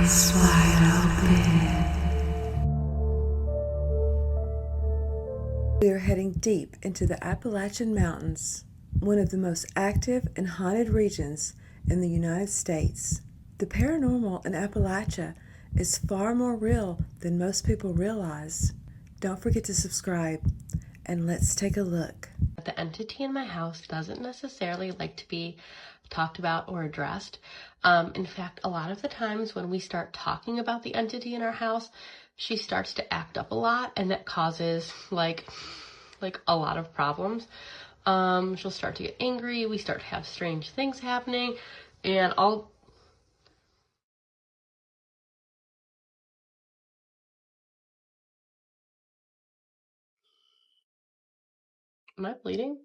eyes wide open. We are heading deep into the Appalachian Mountains, one of the most active and haunted regions in the United States. The paranormal in Appalachia is far more real than most people realize. Don't forget to subscribe, and let's take a look. The entity in my house doesn't necessarily like to be talked about or addressed. In fact, a lot of the times when we start talking about the entity in our house, she starts to act up a lot, and that causes like a lot of problems. She'll start to get angry. We start to have strange things happening, and Am I bleeding?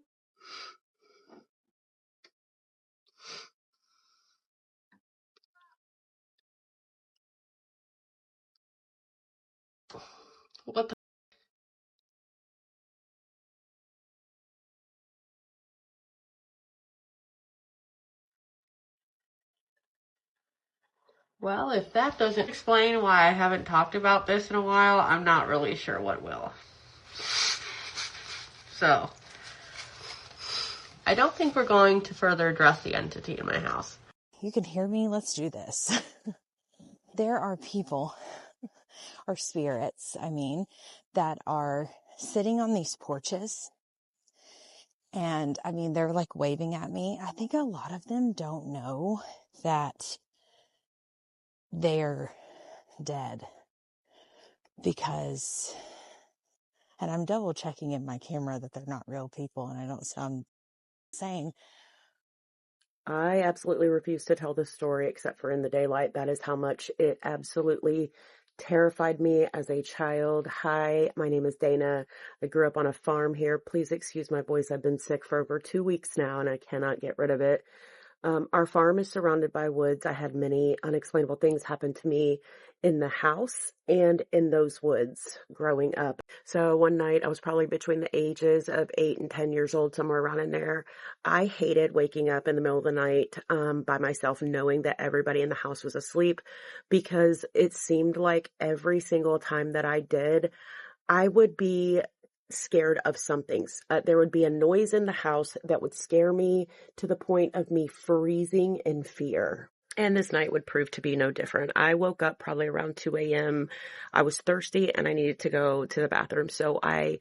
What the? Well, if that doesn't explain why I haven't talked about this in a while, I'm not really sure what will. So, I don't think we're going to further address the entity in my house. You can hear me? Let's do this. There are people, or spirits, that are sitting on these porches. And, they're like waving at me. I think a lot of them don't know that they're dead. Because, and I'm double checking in my camera that they're not real people and I don't sound insane. I absolutely refuse to tell this story except for in the daylight. That is how much it absolutely terrified me as a child. Hi, my name is Dana. I grew up on a farm here. Please excuse my voice. I've been sick for over 2 weeks now and I cannot get rid of it. Our farm is surrounded by woods. I had many unexplainable things happen to me in the house and in those woods growing up. So one night I was probably between the ages of 8 and 10 years old, somewhere around in there. I hated waking up in the middle of the night by myself, knowing that everybody in the house was asleep, because it seemed like every single time that I did, I would be scared of something. There would be a noise in the house that would scare me to the point of me freezing in fear. And this night would prove to be no different. I woke up probably around 2 a.m. I was thirsty and I needed to go to the bathroom. So my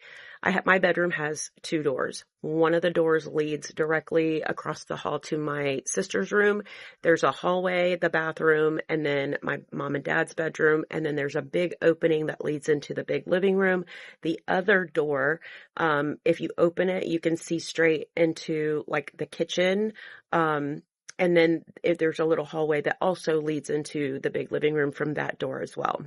bedroom has 2 doors. One of the doors leads directly across the hall to my sister's room. There's a hallway, the bathroom, and then my mom and dad's bedroom. And then there's a big opening that leads into the big living room. The other door, if you open it, you can see straight into like the kitchen. And then there's a little hallway that also leads into the big living room from that door as well.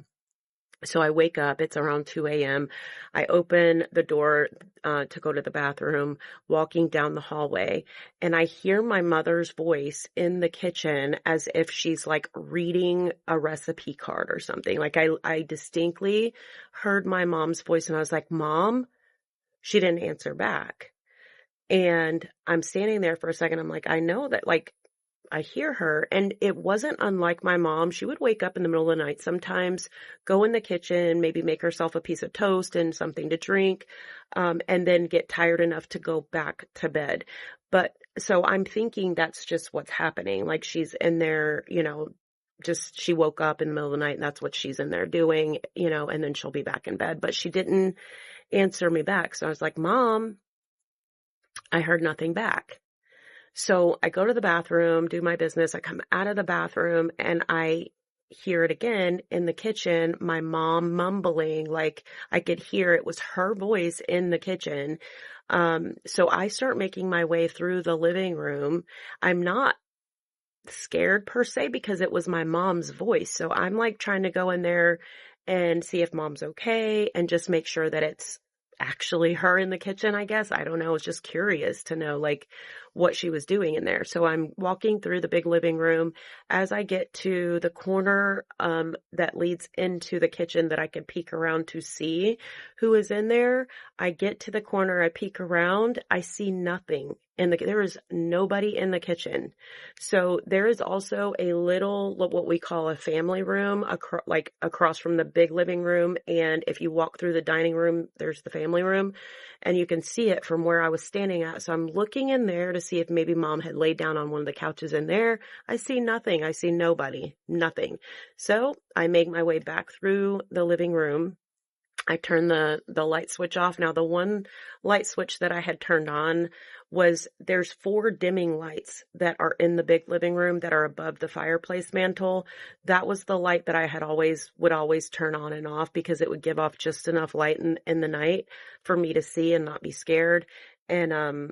So I wake up, it's around 2 a.m. I open the door to go to the bathroom, walking down the hallway, and I hear my mother's voice in the kitchen as if she's like reading a recipe card or something. Like I distinctly heard my mom's voice and I was like, Mom? She didn't answer back. And I'm standing there for a second. I'm like, I know that I hear her, and it wasn't unlike my mom. She would wake up in the middle of the night sometimes, go in the kitchen, maybe make herself a piece of toast and something to drink, and then get tired enough to go back to bed. But so I'm thinking that's just what's happening. Like she's in there, just she woke up in the middle of the night and that's what she's in there doing, and then she'll be back in bed. But she didn't answer me back. So I was like, Mom, I heard nothing back. So I go to the bathroom, do my business. I come out of the bathroom and I hear it again in the kitchen, my mom mumbling, like I could hear it was her voice in the kitchen. So I start making my way through the living room. I'm not scared per se because it was my mom's voice. So I'm like trying to go in there and see if mom's okay and just make sure that it's actually her in the kitchen, I guess. I don't know. I was just curious to know like what she was doing in there. So I'm walking through the big living room. As I get to the corner that leads into the kitchen that I can peek around to see who is in there, I get to the corner, I peek around, I see nothing. There is nobody in the kitchen. So there is also a little, what we call a family room, across from the big living room. And if you walk through the dining room, there's the family room, and you can see it from where I was standing at. So I'm looking in there to see if maybe mom had laid down on one of the couches in there. I see nothing. I see nobody, nothing. So I make my way back through the living room. I turn the light switch off. Now, the one light switch that I had turned on there's 4 dimming lights that are in the big living room that are above the fireplace mantle. That was the light that I would always turn on and off, because it would give off just enough light in the night for me to see and not be scared. And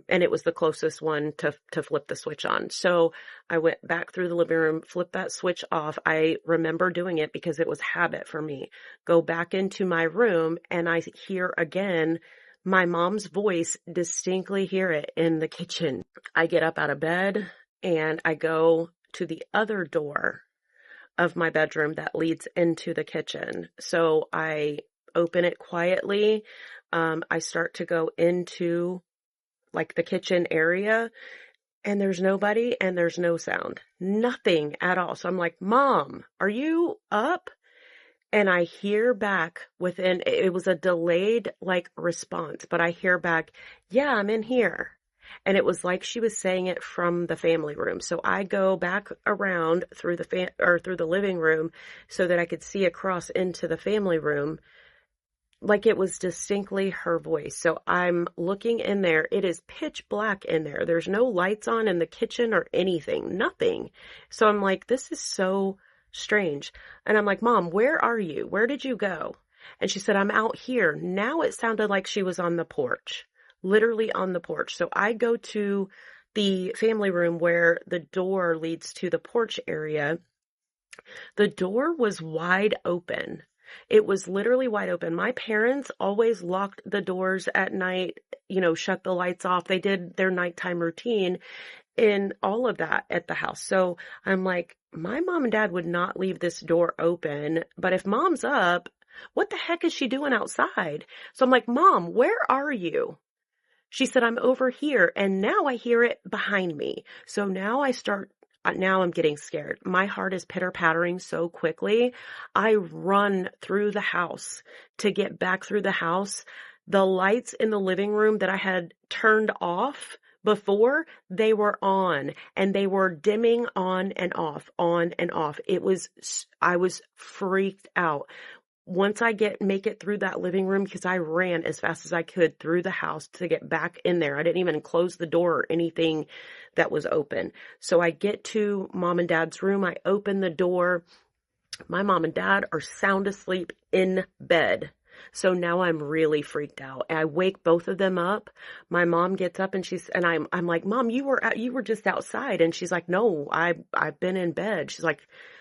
it was the closest one to flip the switch on. So I went back through the living room, flipped that switch off. I remember doing it because it was habit for me. Go back into my room, and I hear again my mom's voice, distinctly hear it in the kitchen. I get up out of bed and I go to the other door of my bedroom that leads into the kitchen. So I open it quietly. I start to go into like the kitchen area, and there's nobody and there's no sound, nothing at all. So I'm like, Mom, are you up? And I hear back it was a delayed response, but I hear back, yeah, I'm in here. And it was like she was saying it from the family room. So I go back around through through the living room so that I could see across into the family room. Like it was distinctly her voice. So I'm looking in there. It is pitch black in there. There's no lights on in the kitchen or anything, nothing. So I'm like, this is so strange. And I'm like, Mom, where are you? Where did you go? And she said, I'm out here. Now it sounded like she was on the porch, literally on the porch. So I go to the family room where the door leads to the porch area. The door was wide open. It was literally wide open. My parents always locked the doors at night, shut the lights off. They did their nighttime routine in all of that at the house. So I'm like, my mom and dad would not leave this door open, but if Mom's up, what the heck is she doing outside? So I'm like, Mom, where are you? She said, I'm over here. And now I hear it behind me. So now I'm getting scared. My heart is pitter-pattering so quickly. I run through the house to get back through the house. The lights in the living room that I had turned off before, they were on, and they were dimming on and off, on and off. I was freaked out. Once I make it through that living room, because I ran as fast as I could through the house to get back in there. I didn't even close the door or anything that was open. So I get to Mom and Dad's room. I open the door. My mom and dad are sound asleep in bed. So now I'm really freaked out. I wake both of them up. My mom gets up and I'm like, Mom, you were just outside. And she's like, no, I've been in bed. She's like,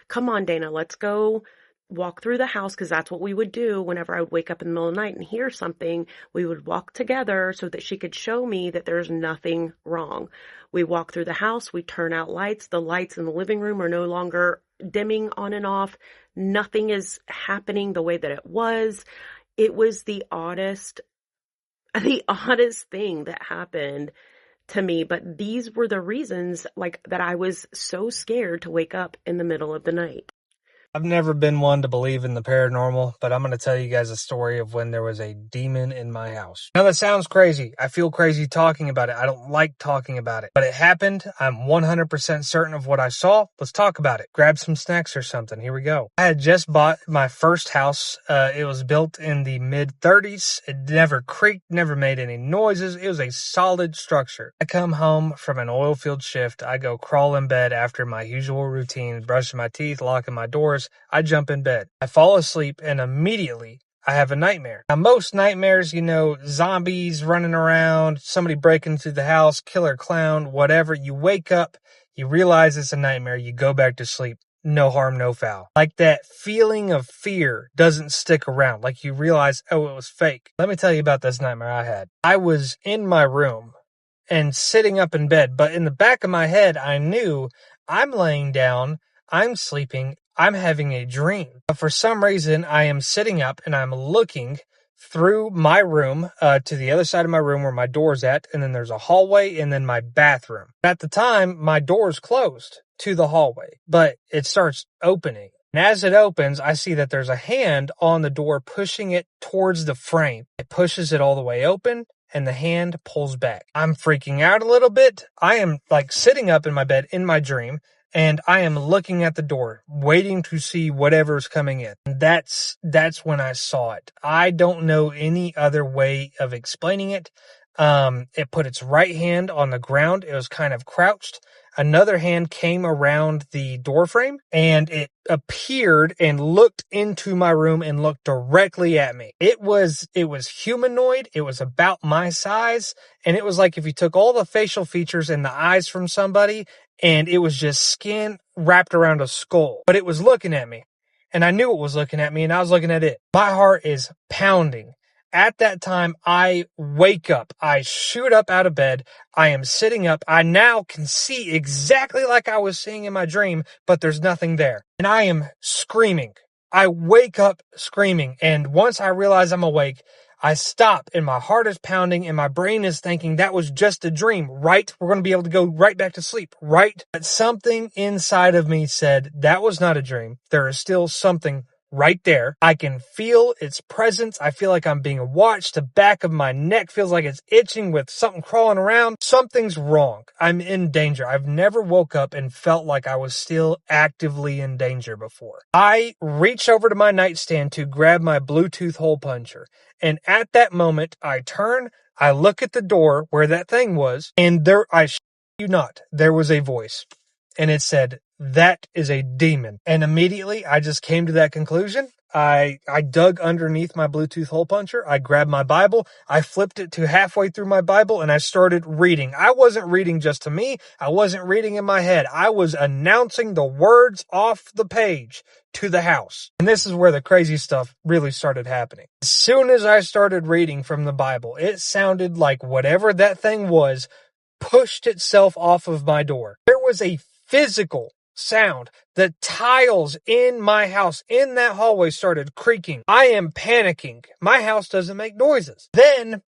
come on, Dana, let's go walk through the house. Cause that's what we would do whenever I would wake up in the middle of the night and hear something. We would walk together so that she could show me that there's nothing wrong. We walk through the house. We turn out lights. The lights in the living room are no longer dimming on and off. Nothing is happening the way that it was. It was the oddest thing that happened to me. But these were the reasons that I was so scared to wake up in the middle of the night. I've never been one to believe in the paranormal, but I'm going to tell you guys a story of when there was a demon in my house. Now that sounds crazy. I feel crazy talking about it. I don't like talking about it, but it happened. I'm 100% certain of what I saw. Let's talk about it. Grab some snacks or something. Here we go. I had just bought my first house. It was built in the mid-30s. It never creaked, never made any noises. It was a solid structure. I come home from an oil field shift. I go crawl in bed after my usual routine, brushing my teeth, locking my doors. I jump in bed. I fall asleep and immediately I have a nightmare. Now, most nightmares, zombies running around, somebody breaking into the house, killer clown, whatever. You wake up, you realize it's a nightmare, you go back to sleep. No harm, no foul. Like that feeling of fear doesn't stick around. Like you realize, oh, it was fake. Let me tell you about this nightmare I had. I was in my room and sitting up in bed. But in the back of my head, I knew I'm laying down, I'm sleeping, I'm having a dream. But for some reason, I am sitting up and I'm looking through my room to the other side of my room where my door's at, and then there's a hallway and then my bathroom. At the time, my door's closed to the hallway, but it starts opening. And as it opens, I see that there's a hand on the door pushing it towards the frame. It pushes it all the way open, and the hand pulls back. I'm freaking out a little bit. I am like sitting up in my bed in my dream, and I am looking at the door, waiting to see whatever's coming in. That's when I saw it. I don't know any other way of explaining it. It put its right hand on the ground. It was kind of crouched. Another hand came around the door frame, and it appeared and looked into my room and looked directly at me. It was humanoid. It was about my size, and it was like if you took all the facial features and the eyes from somebody, and it was just skin wrapped around a skull. But it was looking at me, and I knew it was looking at me, and I was looking at it. My heart is pounding. At that time, I wake up. I shoot up out of bed. I am sitting up. I now can see exactly like I was seeing in my dream, but there's nothing there. And I am screaming. I wake up screaming. And once I realize I'm awake, I stop and my heart is pounding and my brain is thinking that was just a dream, right? We're going to be able to go right back to sleep, right? But something inside of me said that was not a dream. There is still something right there. I can feel its presence. I feel like I'm being watched. The back of my neck feels like it's itching with something crawling around. Something's wrong. I'm in danger. I've never woke up and felt like I was still actively in danger before. I reach over to my nightstand to grab my Bluetooth hole puncher. And at that moment, I turn, I look at the door where that thing was, and I shit you not, there was a voice. And it said, "That is a demon." And immediately I just came to that conclusion. I dug underneath my Bluetooth hole puncher. I grabbed my Bible. I flipped it to halfway through my Bible and I started reading. I wasn't reading just to me. I wasn't reading in my head. I was announcing the words off the page to the house. And this is where the crazy stuff really started happening. As soon as I started reading from the Bible, it sounded like whatever that thing was pushed itself off of my door. There was a physical sound. The tiles in my house, in that hallway, started creaking. I am panicking. My house doesn't make noises. Then,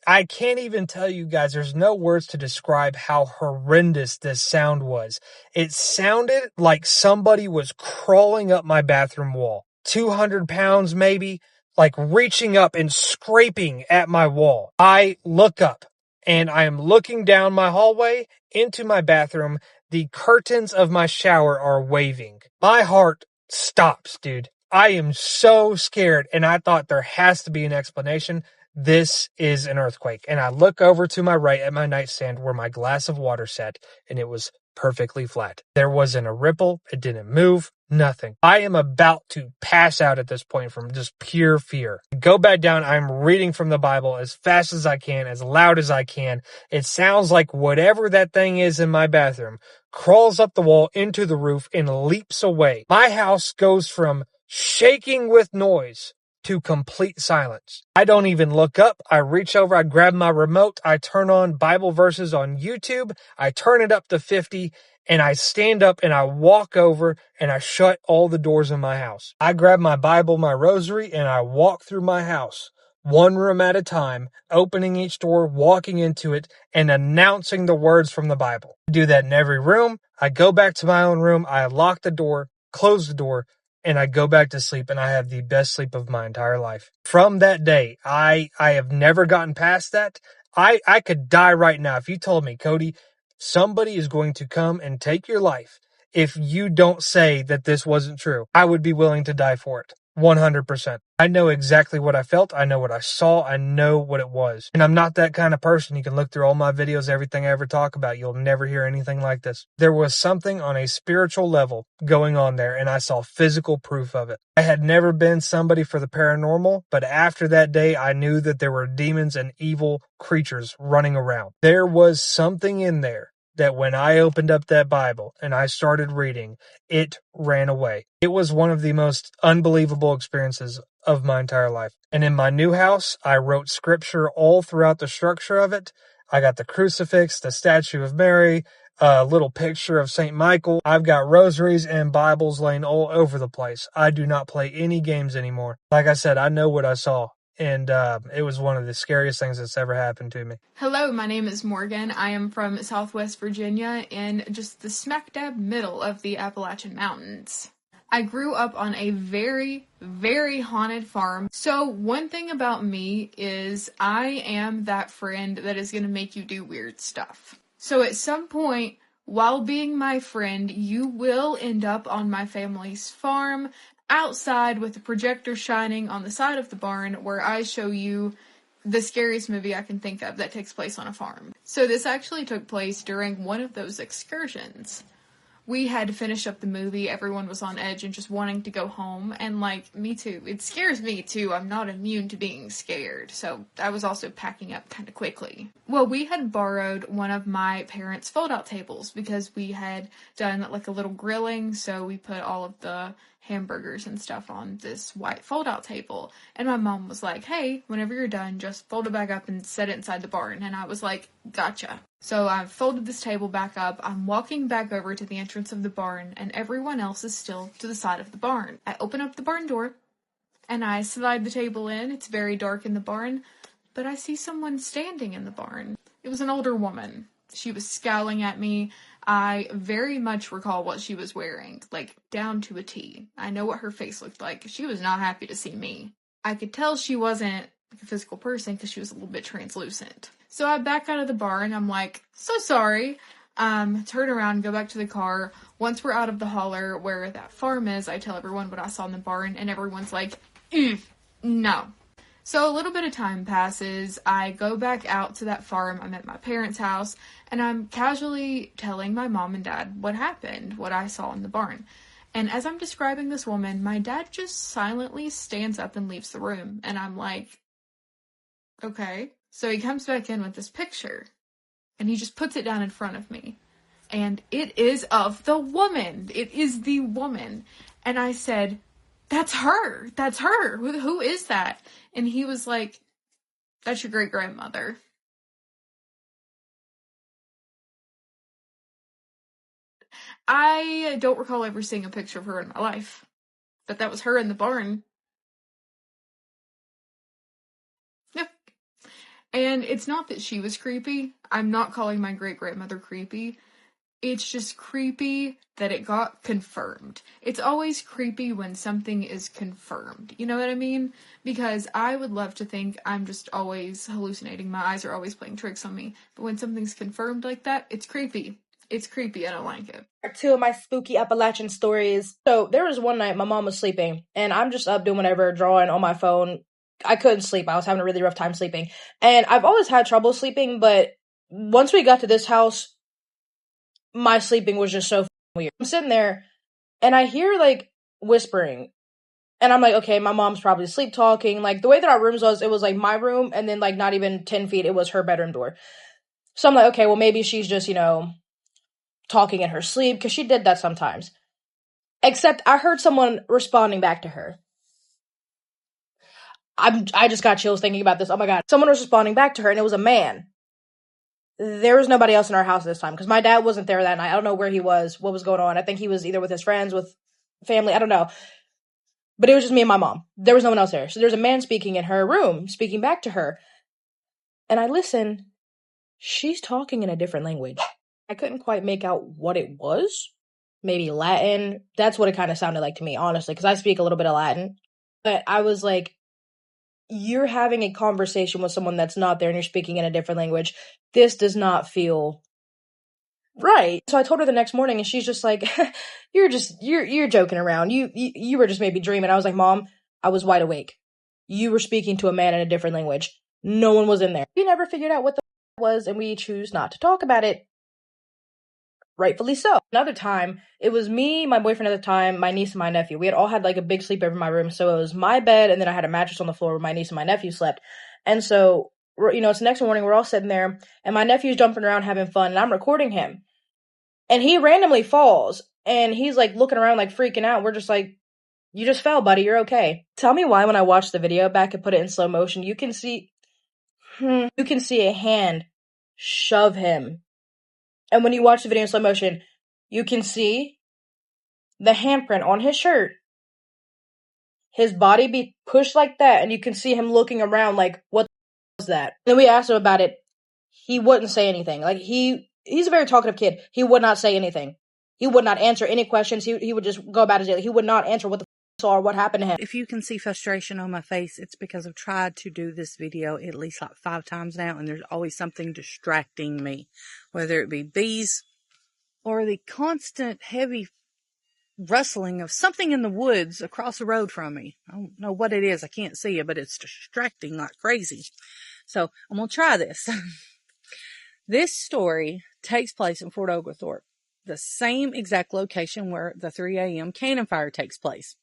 I can't even tell you guys, there's no words to describe how horrendous this sound was. It sounded like somebody was crawling up my bathroom wall. 200 pounds maybe, like reaching up and scraping at my wall. I look up and I am looking down my hallway into my bathroom. The curtains of my shower are waving. My heart stops, dude. I am so scared, and I thought there has to be an explanation. This is an earthquake. And I look over to my right at my nightstand where my glass of water sat, and it was perfectly flat. There wasn't a ripple. It didn't move. Nothing. I am about to pass out at this point from just pure fear. Go back down. I'm reading from the Bible as fast as I can, as loud as I can. It sounds like whatever that thing is in my bathroom crawls up the wall into the roof and leaps away. My house goes from shaking with noise to complete silence. I don't even look up. I reach over, I grab my remote, I turn on Bible verses on YouTube, I turn it up to 50, and I stand up and I walk over and I shut all the doors in my house. I grab my Bible, my rosary, and I walk through my house, one room at a time, opening each door, walking into it, and announcing the words from the Bible. I do that in every room. I go back to my own room, I lock the door, close the door, and I go back to sleep, and I have the best sleep of my entire life. From that day, I have never gotten past that. I could die right now. If you told me, Cody, somebody is going to come and take your life if you don't say that this wasn't true, I would be willing to die for it. 100%. I know exactly what I felt. I know what I saw. I know what it was. And I'm not that kind of person. You can look through all my videos, everything I ever talk about. You'll never hear anything like this. There was something on a spiritual level going on there, and I saw physical proof of it. I had never been somebody for the paranormal, but after that day, I knew that there were demons and evil creatures running around. There was something in there that when I opened up that Bible and I started reading, it ran away. It was one of the most unbelievable experiences of my entire life. And in my new house, I wrote scripture all throughout the structure of it. I got the crucifix, the statue of Mary, a little picture of St. Michael. I've got rosaries and Bibles laying all over the place. I do not play any games anymore. Like I said, I know what I saw. And it was one of the scariest things that's ever happened to me. Hello, my name is Morgan. I am from Southwest Virginia in just the smack dab middle of the Appalachian Mountains. I grew up on a very, very haunted farm. So one thing about me is I am that friend that is going to make you do weird stuff. So at some point, while being my friend, you will end up on my family's farm, outside with the projector shining on the side of the barn where I show you the scariest movie I can think of that takes place on a farm. So this actually took place during one of those excursions. We had to finish up the movie, everyone was on edge and just wanting to go home, and like, me too. It scares me too, I'm not immune to being scared, so I was also packing up kind of quickly. Well, we had borrowed one of my parents' fold-out tables because we had done like a little grilling, so we put all of the hamburgers and stuff on this white fold-out table, and my mom was like, hey, whenever you're done, just fold it back up and set it inside the barn, and I was like, gotcha. So I've folded this table back up, I'm walking back over to the entrance of the barn, and everyone else is still to the side of the barn. I open up the barn door, and I slide the table in. It's very dark in the barn, but I see someone standing in the barn. It was an older woman. She was scowling at me. I very much recall what she was wearing, like down to a T. I know what her face looked like. She was not happy to see me. I could tell she wasn't like a physical person because she was a little bit translucent. So I back out of the barn. I'm like, so sorry. Turn around, go back to the car. Once we're out of the holler where that farm is, I tell everyone what I saw in the barn, and everyone's like, no. So a little bit of time passes. I go back out to that farm. I'm at my parents' house, and I'm casually telling my mom and dad what happened, what I saw in the barn. And as I'm describing this woman, my dad just silently stands up and leaves the room. And I'm like, okay. So he comes back in with this picture, and he just puts it down in front of me. And it is of the woman. It is the woman. And I said, that's her. That's her. Who is that? And he was like, that's your great-grandmother. I don't recall ever seeing a picture of her in my life. But that was her in the barn. Yep. And it's not that she was creepy. I'm not calling my great-grandmother creepy. It's just creepy that it got confirmed. It's always creepy when something is confirmed. You know what I mean? Because I would love to think I'm just always hallucinating. My eyes are always playing tricks on me. But when something's confirmed like that, it's creepy. It's creepy. I don't like it. Two of my spooky Appalachian stories. So there was one night my mom was sleeping, and I'm just up doing whatever, drawing on my phone. I couldn't sleep. I was having a really rough time sleeping. And I've always had trouble sleeping, but once we got to this house, my sleeping was just so weird. I'm sitting there, and I hear, like, whispering. And I'm like, okay, my mom's probably sleep talking. Like, the way that our rooms was, it was, like, my room, and then, like, not even 10 feet, it was her bedroom door. So I'm like, okay, well, maybe she's just, talking in her sleep, because she did that sometimes. Except I heard someone responding back to her. I just got chills thinking about this. Oh my god. Someone was responding back to her, and it was a man. There was nobody else in our house this time, because my dad wasn't there that night. I don't know where he was, what was going on. I think he was either with his friends, with family, I don't know. But it was just me and my mom. There was no one else there. So there's a man speaking in her room, speaking back to her. And I listen. She's talking in a different language. I couldn't quite make out what it was. Maybe Latin. That's what it kind of sounded like to me, honestly, because I speak a little bit of Latin. But I was like, you're having a conversation with someone that's not there and you're speaking in a different language. This does not feel right. So I told her the next morning, and she's just like, you're joking around. You were just maybe dreaming. I was like, Mom, I was wide awake. You were speaking to a man in a different language. No one was in there. We never figured out what the was, and we choose not to talk about it. Rightfully so. Another time, it was me, my boyfriend at the time, my niece, and my nephew. We had all had like a big sleepover in my room, so it was my bed, and then I had a mattress on the floor where my niece and my nephew slept. And so, it's the next morning, we're all sitting there, and my nephew's jumping around having fun, and I'm recording him. And he randomly falls, and he's like looking around like freaking out. We're just like, you just fell, buddy, you're okay. Tell me why when I watch the video back and put it in slow motion, you can see a hand shove him. And when you watch the video in slow motion, you can see the handprint on his shirt. His body be pushed like that, and you can see him looking around like, what was that? And we asked him about it. He wouldn't say anything. Like, he's a very talkative kid. He would not say anything. He would not answer any questions. He would just go about his day. He would not answer what the saw or what happened to him. If you can see frustration on my face, it's because I've tried to do this video at least like 5 times now, and there's always something distracting me, whether it be bees or the constant heavy rustling of something in the woods across the road from me. I don't know what it is. I can't see it, but it's distracting like crazy. So I'm going to try this. This story takes place in Fort Oglethorpe, the same exact location where the 3 a.m. cannon fire takes place.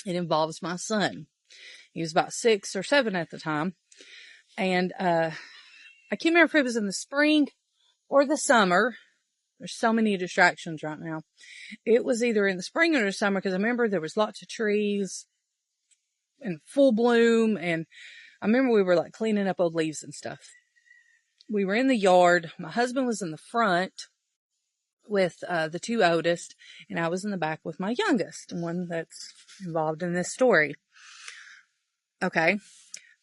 It involves my son. He was about 6 or 7 at the time. And I can't remember if it was in the spring or the summer. There's so many distractions right now. It was either in the spring or the summer, because I remember there was lots of trees in full bloom. And I remember we were like cleaning up old leaves and stuff. We were in the yard. My husband was in the front with the 2 oldest, and I was in the back with my youngest, the one that's involved in this story. Okay.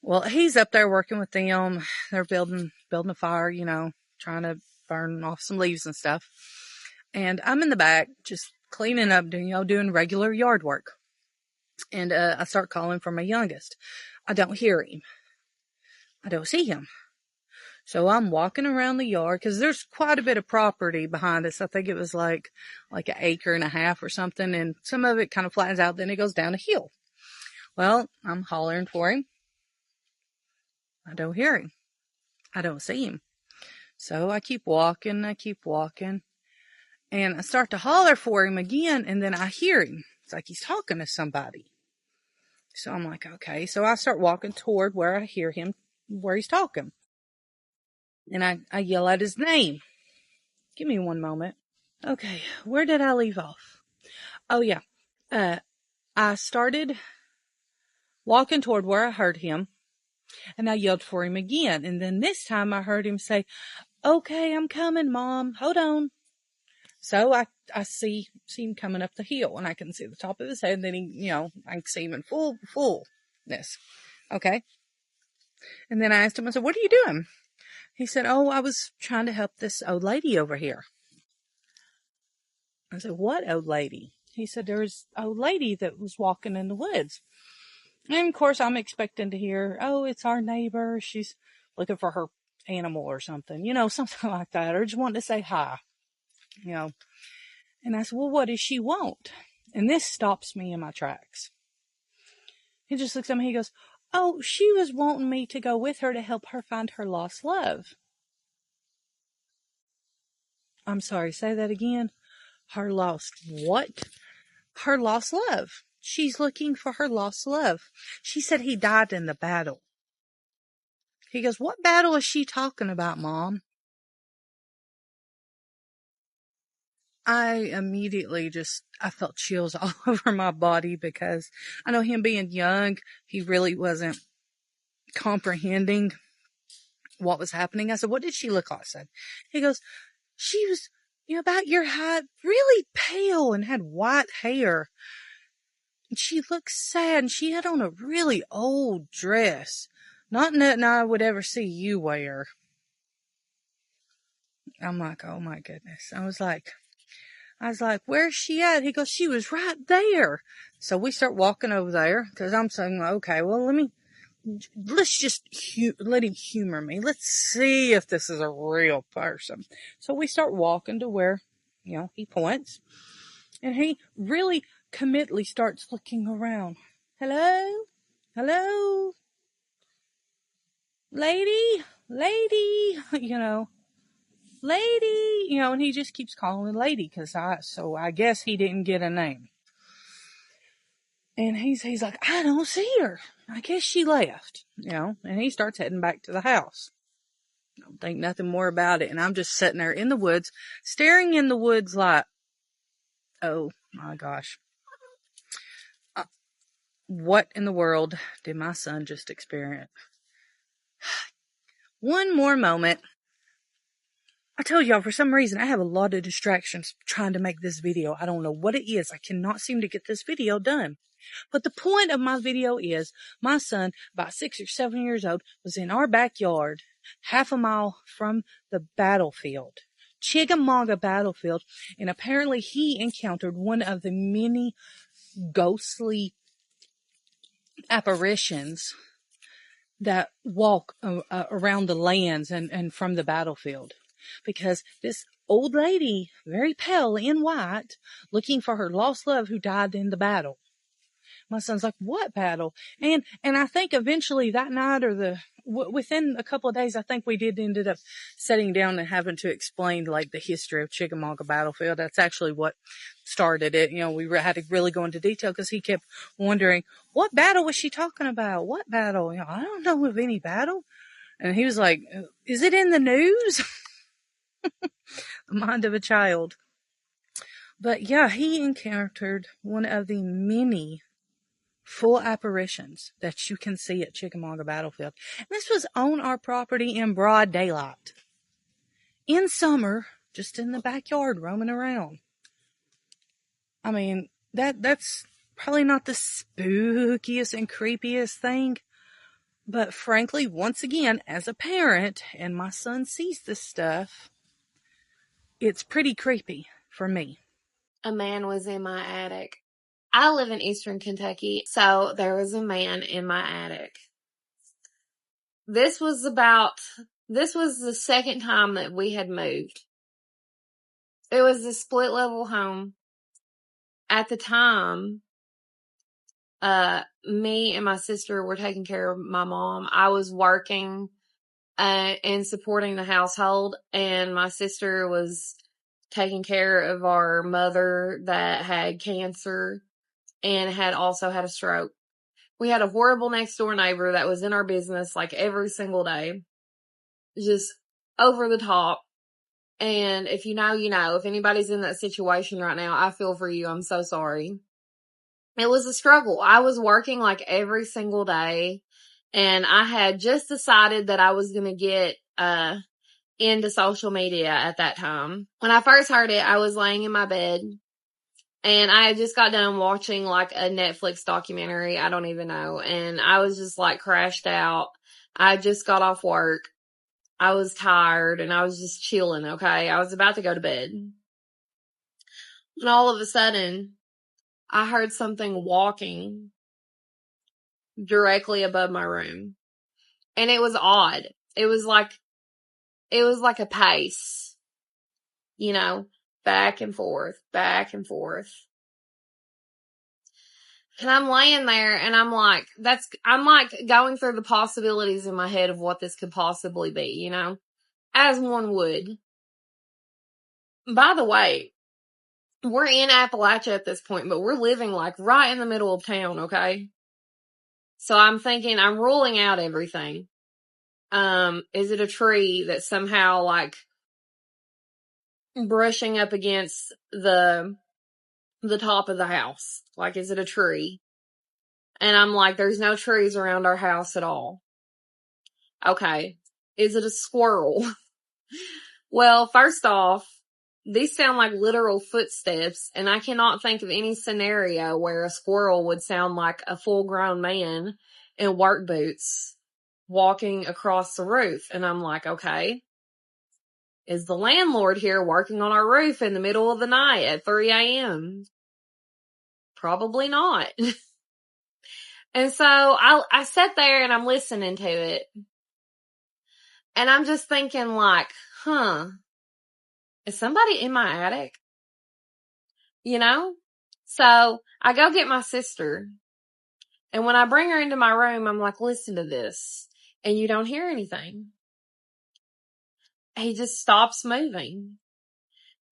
Well, he's up there working with them. They're building a fire, you know, trying to burn off some leaves and stuff. And I'm in the back just cleaning up, doing regular yard work. And I start calling for my youngest. I don't hear him. I don't see him. So I'm walking around the yard, because there's quite a bit of property behind us. I think it was like an acre and a half or something. And some of it kind of flattens out. Then it goes down a hill. Well, I'm hollering for him. I don't hear him. I don't see him. So I keep walking. And I start to holler for him again. And then I hear him. It's like he's talking to somebody. So I'm like, okay. So I start walking toward where I hear him, where he's talking. And I yell out his name. Give me one moment. Okay, where did I leave off? Oh, yeah. I started walking toward where I heard him, and I yelled for him again. And then this time I heard him say, okay, I'm coming, Mom. Hold on. So I see him coming up the hill, and I can see the top of his head. And then I can see him in fullness. Okay. And then I asked him, I said, what are you doing? He said, oh, I was trying to help this old lady over here. I said, what old lady? He said, there was an old lady that was walking in the woods. And of course, I'm expecting to hear, oh, it's our neighbor. She's looking for her animal or something, something like that. Or just wanting to say hi, And I said, well, what does she want? And this stops me in my tracks. He just looks at me. He goes, oh, she was wanting me to go with her to help her find her lost love. I'm sorry, say that again. Her lost what? Her lost love. She's looking for her lost love. She said he died in the battle. He goes, what battle is she talking about, Mom? I immediately I felt chills all over my body, because I know him being young, he really wasn't comprehending what was happening. I said, what did she look like? He goes, she was, about your height, really pale and had white hair. And she looked sad, and she had on a really old dress. Not nothing I would ever see you wear. I'm like, oh my goodness. I was like, where's she at? He goes, she was right there. So we start walking over there, because I'm saying, okay, well, let's just let him humor me. Let's see if this is a real person. So we start walking to where, he points, and he really committedly starts looking around. Hello? Lady, lady, and he just keeps calling lady, so I guess he didn't get a name. And he's like, I don't see her. I guess she left, and he starts heading back to the house. I don't think nothing more about it. And I'm just sitting there in the woods, staring in the woods like, oh my gosh. What in the world did my son just experience? One more moment, I told y'all, for some reason, I have a lot of distractions trying to make this video. I don't know what it is. I cannot seem to get this video done. But the point of my video is, my son, about 6 or 7 years old, was in our backyard, half a mile from the battlefield, Chickamauga battlefield, and apparently he encountered one of the many ghostly apparitions that walk around the lands and from the battlefield. Because this old lady, very pale in white, looking for her lost love who died in the battle. My son's like, what battle? And I think eventually that night or within a couple of days, I think we ended up sitting down and having to explain like the history of Chickamauga battlefield. That's actually what started it. You know, we had to really go into detail because he kept wondering, what battle was she talking about? What battle? You know, I don't know of any battle. And he was like, is it in the news? The mind of a child. But yeah, he encountered one of the many full apparitions that you can see at Chickamauga battlefield. And this was on our property in broad daylight. In summer, just in the backyard, roaming around. I mean, that's probably not the spookiest and creepiest thing. But frankly, once again, as a parent, and my son sees this stuff, it's pretty creepy for me. A man was in my attic. I live in Eastern Kentucky, so there was a man in my attic. This was the second time that we had moved. It was a split level home. At the time, me and my sister were taking care of my mom. I was working and supporting the household, and my sister was taking care of our mother that had cancer and had also had a stroke. We had a horrible next door neighbor that was in our business like every single day. Just over the top. And if you know, you know. If anybody's in that situation right now, I feel for you. I'm so sorry. It was a struggle. I was working like every single day, and I had just decided that I was going to get into social media at that time. When I first heard it, I was laying in my bed, and I had just got done watching like a Netflix documentary. I don't even know. And I was just like crashed out. I just got off work. I was tired and I was just chilling. Okay. I was about to go to bed. And all of a sudden I heard something walking directly above my room. And it was odd. It was like a pace, you know, back and forth, back and forth. And I'm laying there and I'm like going through the possibilities in my head of what this could possibly be, you know, as one would. By the way, we're in Appalachia at this point, but we're living like right in the middle of town, okay? So I'm thinking, I'm ruling out everything. Is it a tree that's somehow like brushing up against the top of the house? Like, is it a tree? And I'm like, there's no trees around our house at all. Okay. Is it a squirrel? Well, first off, these sound like literal footsteps, and I cannot think of any scenario where a squirrel would sound like a full-grown man in work boots walking across the roof. And I'm like, okay, is the landlord here working on our roof in the middle of the night at 3 a.m.? Probably not. And so I sat there and I'm listening to it. And I'm just thinking like, is somebody in my attic? You know? So I go get my sister. And when I bring her into my room, I'm like, listen to this. And you don't hear anything. He just stops moving.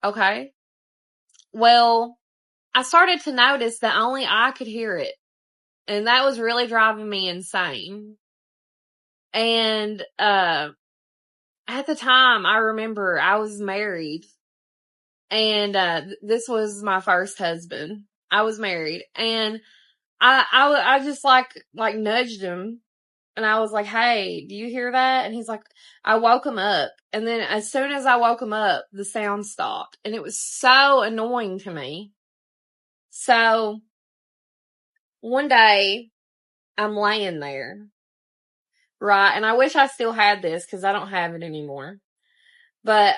Okay. Well, I started to notice that only I could hear it. And that was really driving me insane. And, at the time, I remember I was married. And, this was my first husband. I was married. And I just like nudged him. And I was like, hey, do you hear that? And he's like, I woke him up. And then as soon as I woke him up, the sound stopped. And it was so annoying to me. So one day I'm laying there, right? And I wish I still had this because I don't have it anymore. But,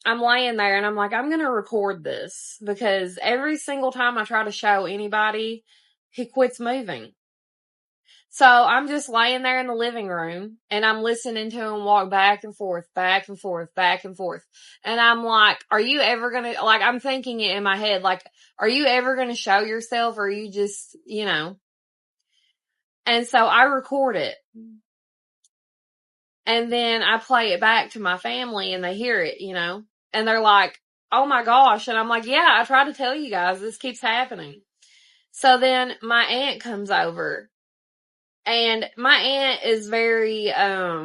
I'm laying there and I'm like, I'm going to record this because every single time I try to show anybody, he quits moving. So I'm just laying there in the living room and I'm listening to him walk back and forth, back and forth, back and forth. And I'm like, are you ever going to, like, I'm thinking it in my head, like, are you ever going to show yourself or are you just, you know? And so I record it. And then I play it back to my family and they hear it, you know, and they're like, oh my gosh. And I'm like, yeah, I try to tell you guys this keeps happening. So then my aunt comes over and my aunt is very, I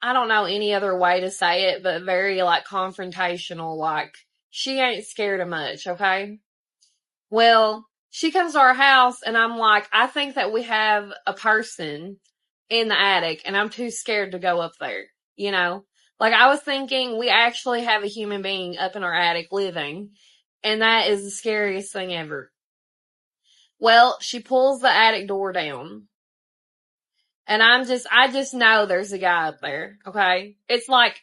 don't know any other way to say it, but very like confrontational. Like she ain't scared of much. Okay. Well, she comes to our house and I'm like, I think that we have a person in the attic and I'm too scared to go up there, you know? Like I was thinking we actually have a human being up in our attic living and that is the scariest thing ever. Well, she pulls the attic door down and I just know there's a guy up there. Okay. It's like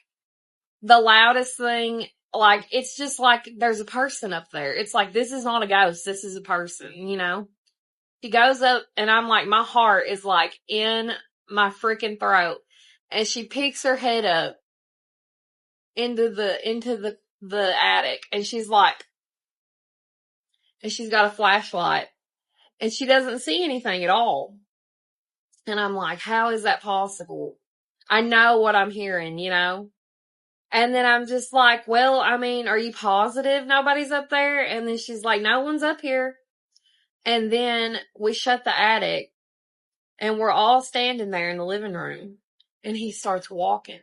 the loudest thing. Like it's just like there's a person up there. It's like, this is not a ghost. This is a person, you know? She goes up and I'm like, my heart is like in my freaking throat. And she picks her head up into the attic and she's like, and she's got a flashlight and she doesn't see anything at all. And I'm like, how is that possible? I know what I'm hearing, you know? And then I'm just like, well, I mean, are you positive nobody's up there? And then she's like, no one's up here. And then we shut the attic and we're all standing there in the living room and he starts walking.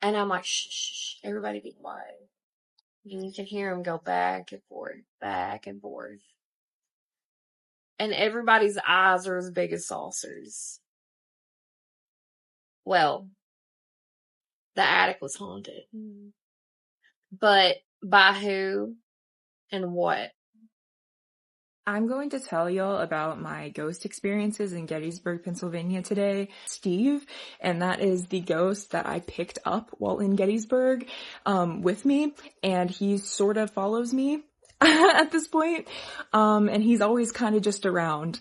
And I'm like, shh, shh, shh, everybody be quiet. And you can hear him go back and forth, back and forth. And everybody's eyes are as big as saucers. Well, the attic was haunted. But by who and what? I'm going to tell y'all about my ghost experiences in Gettysburg, Pennsylvania today. Steve, and that is the ghost that I picked up while in Gettysburg with me, and he sort of follows me at this point, and he's always kind of just around.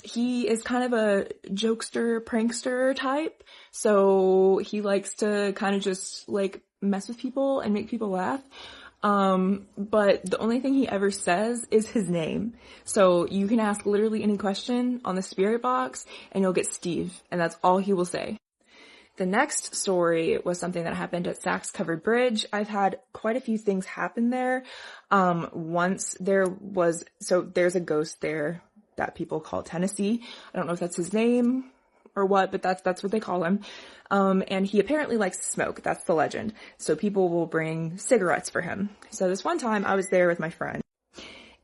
He is kind of a jokester, prankster type, so he likes to kind of just like mess with people and make people laugh. But the only thing he ever says is his name. So you can ask literally any question on the spirit box and you'll get Steve, and that's all he will say. The next story was something that happened at Sachs Covered Bridge. I've had quite a few things happen there. Once there's a ghost there that people call Tennessee. I don't know if that's his name or what, but that's what they call him. And he apparently likes to smoke. That's the legend. So people will bring cigarettes for him. So this one time I was there with my friend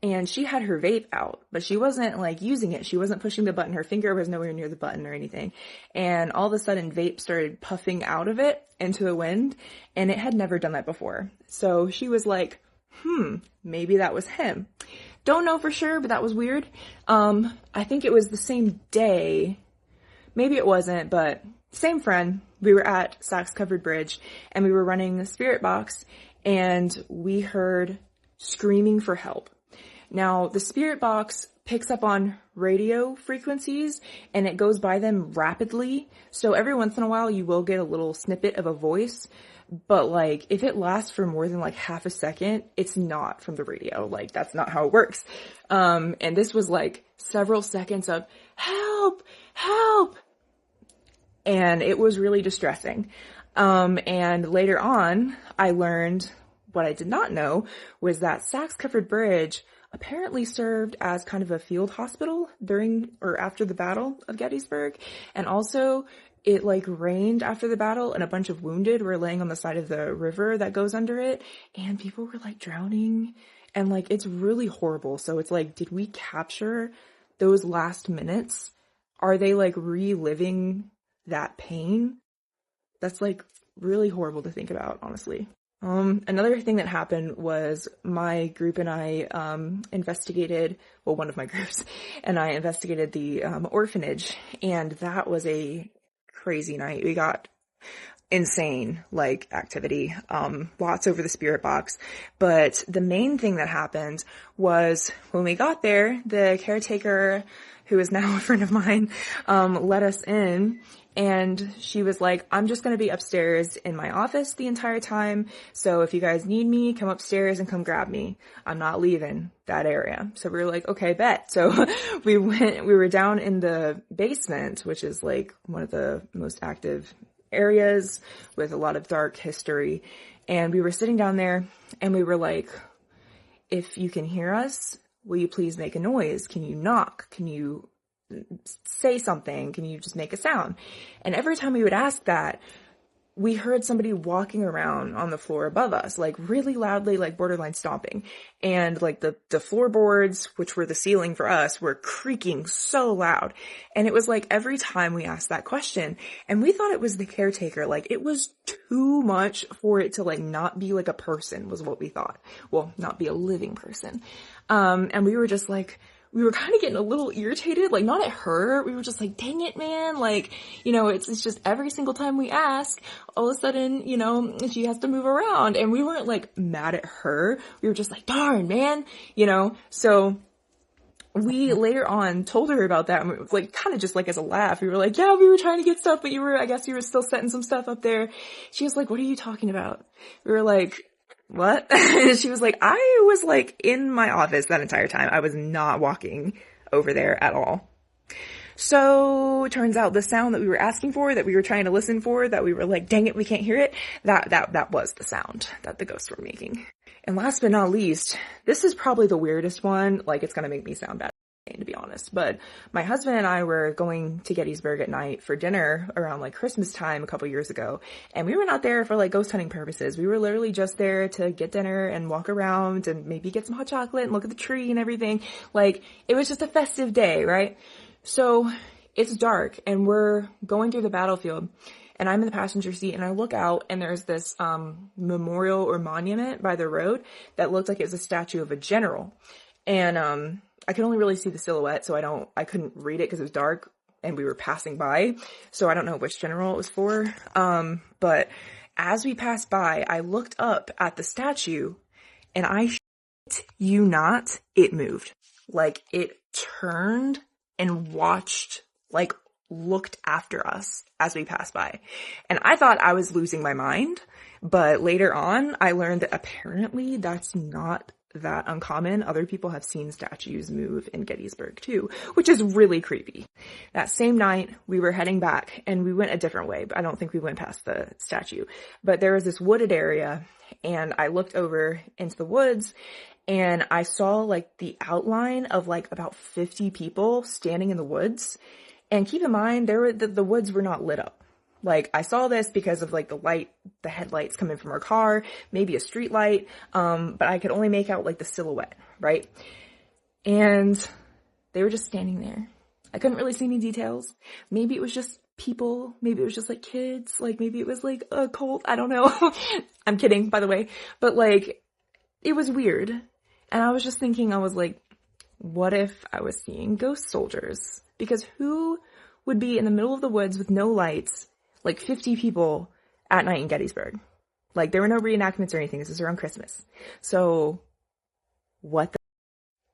and she had her vape out, but she wasn't like using it. She wasn't pushing the button. Her finger was nowhere near the button or anything. And all of a sudden vape started puffing out of it into the wind, and it had never done that before. So she was like, maybe that was him. Don't know for sure, but that was weird. I think it was the same day. Maybe it wasn't, but same friend. We were at Sachs Covered Bridge and we were running the spirit box and we heard screaming for help. Now, the spirit box picks up on radio frequencies and it goes by them rapidly. So every once in a while you will get a little snippet of a voice, but like if it lasts for more than like half a second, it's not from the radio. Like that's not how it works. And this was like several seconds of help, help. And it was really distressing. And later on, I learned what I did not know was that Sachs Covered Bridge apparently served as kind of a field hospital during or after the Battle of Gettysburg. And also it like rained after the battle and a bunch of wounded were laying on the side of the river that goes under it. And people were like drowning and like, it's really horrible. So it's like, did we capture those last minutes, are they like reliving that pain? That's like really horrible to think about, honestly. Another thing that happened was my group and I investigated, well, one of my groups and I investigated the orphanage, and that was a crazy night. We got insane like activity, lots over the spirit box. But the main thing that happened was when we got there, the caretaker, who is now a friend of mine, let us in. And she was like, I'm just going to be upstairs in my office the entire time. So if you guys need me, come upstairs and come grab me. I'm not leaving that area. So we were like, okay, bet. So we were down in the basement, which is like one of the most active areas with a lot of dark history. And we were sitting down there and we were like, if you can hear us, will you please make a noise? Can you knock? Can you say something? Can you just make a sound? And every time we would ask that, we heard somebody walking around on the floor above us, like really loudly, like borderline stomping. And like the floorboards, which were the ceiling for us, were creaking so loud. And it was like every time we asked that question, and we thought it was the caretaker, like it was too much for it to like not be like a person, was what we thought. Well, not be a living person. And we were just like, we were kind of getting a little irritated, like not at her. We were just like, dang it, man. Like, you know, it's just every single time we ask, all of a sudden, you know, she has to move around. And we weren't like mad at her. We were just like, darn, man, you know? So we later on told her about that, and we, like, kind of just like as a laugh, we were like, yeah, we were trying to get stuff, but I guess you were still setting some stuff up there. She was like, what are you talking about? We were like, what? She was like, I was like in my office that entire time. I was not walking over there at all. So it turns out the sound that we were asking for, that we were trying to listen for, that we were like, dang it, we can't hear it. That was the sound that the ghosts were making. And last but not least, this is probably the weirdest one. Like, it's going to make me sound bad, to be honest, but my husband and I were going to Gettysburg at night for dinner around like Christmas time a couple years ago, and we were not there for like ghost hunting purposes. We were literally just there to get dinner and walk around and maybe get some hot chocolate and look at the tree and everything. Like, it was just a festive day, right? So it's dark and we're going through the battlefield, and I'm in the passenger seat, and I look out, and there's this memorial or monument by the road that looked like it was a statue of a general. And I could only really see the silhouette, so I couldn't read it because it was dark and we were passing by. So I don't know which general it was for. But as we passed by, I looked up at the statue, and I shit you not, it moved. Like, it turned and watched, like, looked after us as we passed by. And I thought I was losing my mind, but later on I learned that apparently that's not that uncommon. Other people have seen statues move in Gettysburg too, which is really creepy. That same night we were heading back, and we went a different way, but I don't think we went past the statue. But there was this wooded area, and I looked over into the woods, and I saw like the outline of like about 50 people standing in the woods. And keep in mind, the woods were not lit up. Like, I saw this because of like the headlights coming from our car, maybe a street light, but I could only make out like the silhouette, right? And they were just standing there. I couldn't really see any details. Maybe it was just people, maybe it was just like kids, like maybe it was like a cult, I don't know. I'm kidding, by the way. But like, it was weird. And I was just thinking, I was like, what if I was seeing ghost soldiers? Because who would be in the middle of the woods with no lights, like 50 people at night in Gettysburg? Like, there were no reenactments or anything. This is around Christmas. So, what the...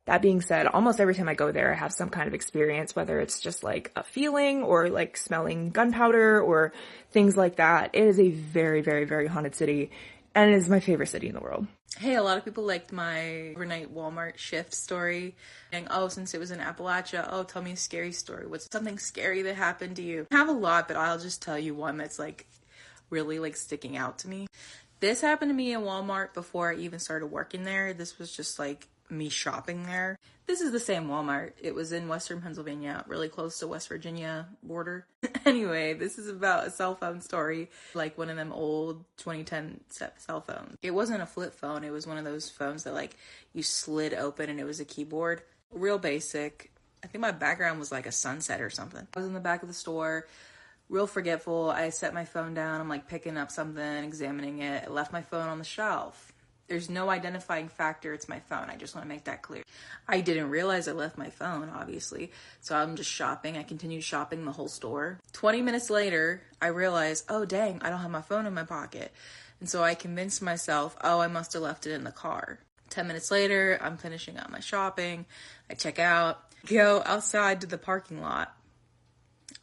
That being said, almost every time I go there, I have some kind of experience, whether it's just like a feeling or like smelling gunpowder or things like that. It is a very, very, very haunted city, and it is my favorite city in the world. Hey, a lot of people liked my overnight Walmart shift story. And, oh, since it was in Appalachia, oh, tell me a scary story. What's something scary that happened to you? I have a lot, but I'll just tell you one that's like really like sticking out to me. This happened to me in Walmart before I even started working there. This was just like me shopping there. This is the same Walmart. It was in Western Pennsylvania, really close to West Virginia border. Anyway, this is about a cell phone story, like one of them old 2010 cell phones. It wasn't a flip phone. It was one of those phones that like you slid open and it was a keyboard. Real basic. I think my background was like a sunset or something. I was in the back of the store, real forgetful. I set my phone down. I'm like picking up something, examining it. I left my phone on the shelf. There's no identifying factor. It's my phone. I just want to make that clear. I didn't realize I left my phone, obviously. So I'm just shopping. I continued shopping the whole store. 20 minutes later, I realized, oh dang, I don't have my phone in my pocket. And so I convinced myself, oh, I must have left it in the car. 10 minutes later, I'm finishing up my shopping. I check out, go outside to the parking lot.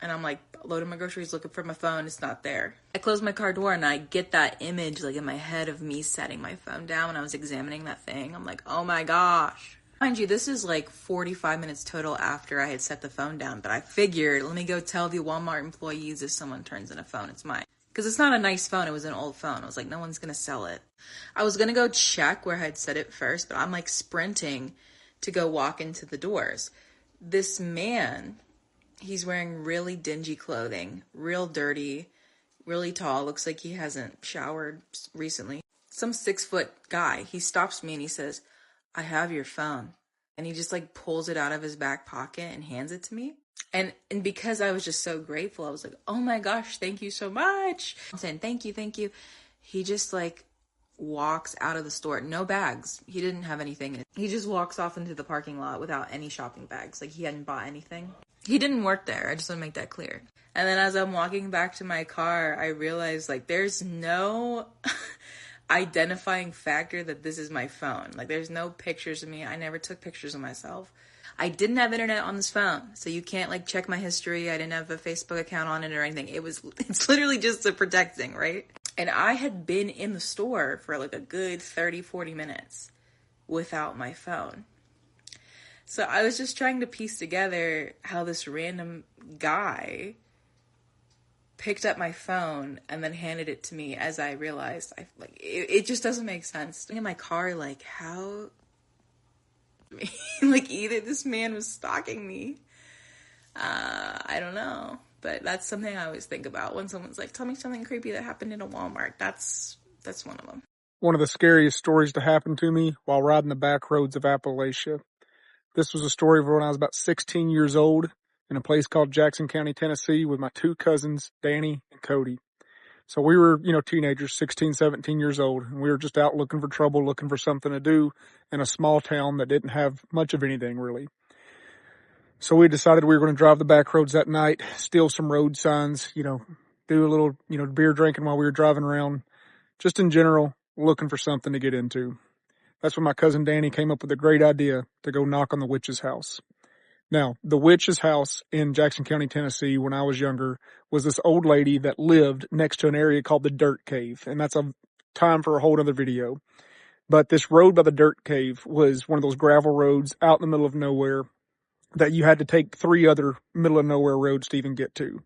And I'm like loading my groceries, looking for my phone. It's not there. I close my car door and I get that image like in my head of me setting my phone down when I was examining that thing. I'm like, oh my gosh. Mind you, this is like 45 minutes total after I had set the phone down. But I figured, let me go tell the Walmart employees if someone turns in a phone, it's mine. Because it's not a nice phone. It was an old phone. I was like, no one's going to sell it. I was going to go check where I had set it first, but I'm like sprinting to go walk into the doors. This man, he's wearing really dingy clothing, real dirty, really tall. Looks like he hasn't showered recently. Some 6-foot guy. He stops me and he says, I have your phone. And he just like pulls it out of his back pocket and hands it to me. And because I was just so grateful, I was like, oh my gosh, thank you so much. I'm saying, thank you, thank you. He just like walks out of the store. No bags. He didn't have anything. He just walks off into the parking lot without any shopping bags. Like he hadn't bought anything. He didn't work there. I just want to make that clear. And then as I'm walking back to my car, I realized like there's no identifying factor that this is my phone. Like there's no pictures of me. I never took pictures of myself. I didn't have internet on this phone, so you can't like check my history. I didn't have a Facebook account on it or anything. It's literally just a protecting, right? And I had been in the store for like a good 30, 40 minutes without my phone. So I was just trying to piece together how this random guy picked up my phone and then handed it to me as I realized it just doesn't make sense. In my car, like how like either this man was stalking me, I don't know, but that's something I always think about when someone's like, tell me something creepy that happened in a Walmart. That's one of them. One of the scariest stories to happen to me while riding the back roads of Appalachia. This was a story of when I was about 16 years old in a place called Jackson County, Tennessee with my 2 cousins, Danny and Cody. So we were, teenagers, 16, 17 years old, and we were just out looking for trouble, looking for something to do in a small town that didn't have much of anything really. So we decided we were going to drive the back roads that night, steal some road signs, do a little, beer drinking while we were driving around, just in general, looking for something to get into. That's when my cousin Danny came up with a great idea to go knock on the witch's house. Now, the witch's house in Jackson County, Tennessee, when I was younger, was this old lady that lived next to an area called the Dirt Cave. And that's a time for a whole other video. But this road by the Dirt Cave was one of those gravel roads out in the middle of nowhere that you had to take 3 other middle of nowhere roads to even get to.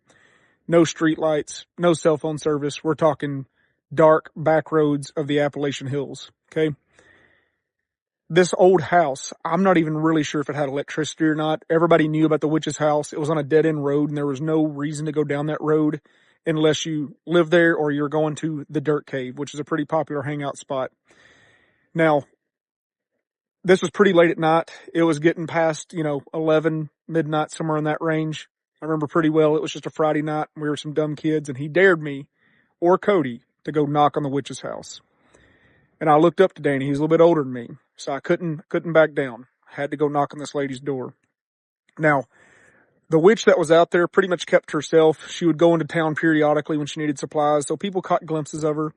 No street lights, no cell phone service. We're talking dark back roads of the Appalachian Hills. Okay. This old house, I'm not even really sure if it had electricity or not. Everybody knew about the witch's house. It was on a dead-end road, and there was no reason to go down that road unless you lived there or you're going to the Dirt Cave, which is a pretty popular hangout spot. Now, this was pretty late at night. It was getting past, 11, midnight, somewhere in that range. I remember pretty well. It was just a Friday night. We were some dumb kids, and he dared me, or Cody, to go knock on the witch's house. And I looked up to Danny. He's a little bit older than me, so I couldn't back down. I had to go knock on this lady's door. Now, the witch that was out there pretty much kept herself. She would go into town periodically when she needed supplies, so people caught glimpses of her.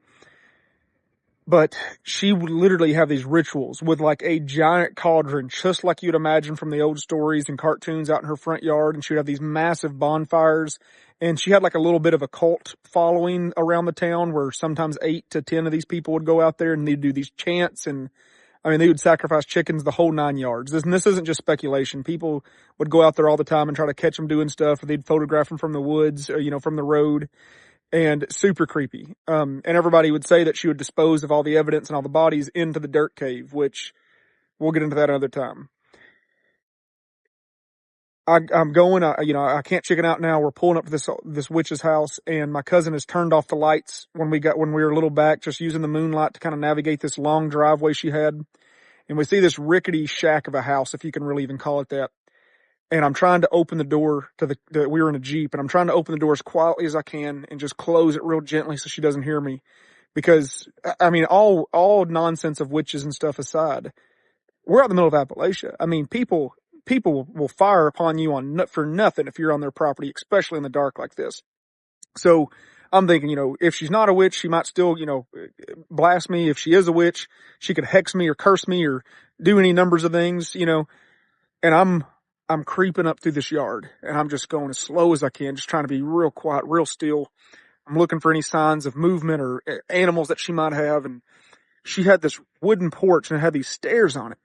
But she would literally have these rituals with like a giant cauldron, just like you'd imagine from the old stories and cartoons, out in her front yard. And she would have these massive bonfires. And she had like a little bit of a cult following around the town where sometimes 8 to 10 of these people would go out there and they'd do these chants. And they would sacrifice chickens, the whole 9 yards. This isn't just speculation. People would go out there all the time and try to catch them doing stuff, or they'd photograph them from the woods, or, from the road. And super creepy. And everybody would say that she would dispose of all the evidence and all the bodies into the Dirt Cave, which we'll get into that another time. I'm going, I can't chicken out now. We're pulling up to this witch's house, and my cousin has turned off the lights when we were a little back, just using the moonlight to kind of navigate this long driveway she had. And we see this rickety shack of a house, if you can really even call it that. and I'm trying to open the door to we were in a Jeep, and I'm trying to open the door as quietly as I can and just close it real gently so she doesn't hear me. Because, I mean, all nonsense of witches and stuff aside, we're out in the middle of Appalachia. I mean, people will fire upon you for nothing if you're on their property, especially in the dark like this. So I'm thinking, if she's not a witch, she might still, blast me. If she is a witch, she could hex me or curse me or do any numbers of things, and I'm creeping up through this yard, and I'm just going as slow as I can, just trying to be real quiet, real still. I'm looking for any signs of movement or animals that she might have. And she had this wooden porch and it had these stairs on it.